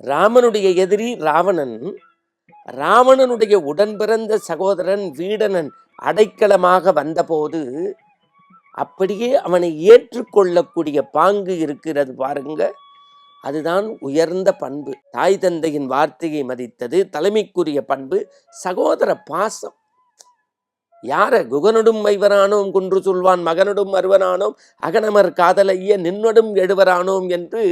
ராமனுடைய எதிரி ராவணன். ராவணனுடைய உடன் பிறந்த சகோதரன் வீடனன் அடைக்கலமாக வந்தபோது அப்படியே அவனை ஏற்றுக்கொள்ளக்கூடிய பாங்கு இருக்கிறது பாருங்க. அதுதான் உயர்ந்த பண்பு. தாய் தந்தையின் வார்த்தையை மதித்தது தலைமைக்குரிய பண்பு. சகோதர பாசம். யார குகனொடும் வைவரானோம் குன்று சொல்வான் மகனொடும் அருவரானோம் அகனமர் காதலைய நின்னொடும் எழுவரானோம் என்று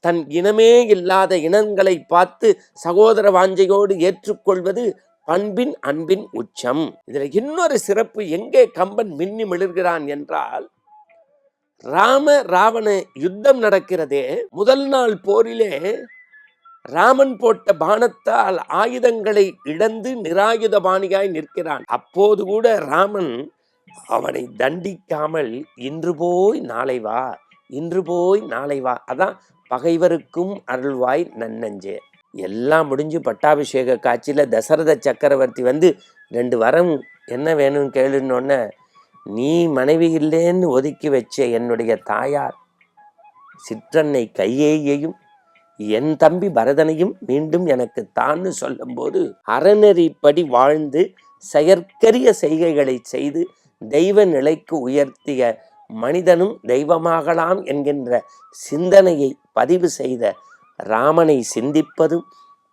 தன் இனமே இல்லாத இனங்களை பார்த்து சகோதர வாஞ்சையோடு ஏற்றுக்கொள்வது பண்பின் அன்பின் உச்சம். இதுல இன்னொரு சிறப்பு. எங்கே கம்பன் மின்னி மிளர்கிறான் என்றால், ராம ராவண யுத்தம் நடக்கிறதே, முதல் நாள் போரிலே ராமன் போட்ட பானத்தால் ஆயுதங்களை இழந்து நிராயுதபாணியாய் நிற்கிறான். அப்போது கூட ராமன் அவனை தண்டிக்காமல் இன்று போய் நாளை வா, இன்று போய் நாளை வா, அதான் பகைவருக்கும் அருள்வாய் நன்னஞ்சே. எல்லாம் முடிஞ்சு பட்டாபிஷேக காட்சியில தசரத சக்கரவர்த்தி வந்து 2 வரம் என்ன வேணும்னு கேளுன்னொன்ன, நீ மனைவி இல்லேன்னு ஒதுக்கி வச்ச என்னுடைய தாயார் சிற்றன்னை கையேயையும் என் தம்பி பரதனையும் மீண்டும் எனக்கு தான்னு சொல்லும் போது, அறநெறிப்படி வாழ்ந்து செயற்கரிய செய்கைகளை செய்து தெய்வ நிலைக்கு உயர்த்திய மனிதனும் தெய்வமாகலாம் என்கின்ற சிந்தனையை பதிவு செய்த ராமனை சிந்திப்பதும்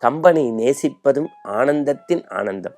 கம்பனை நேசிப்பதும் ஆனந்தத்தின் ஆனந்தம்.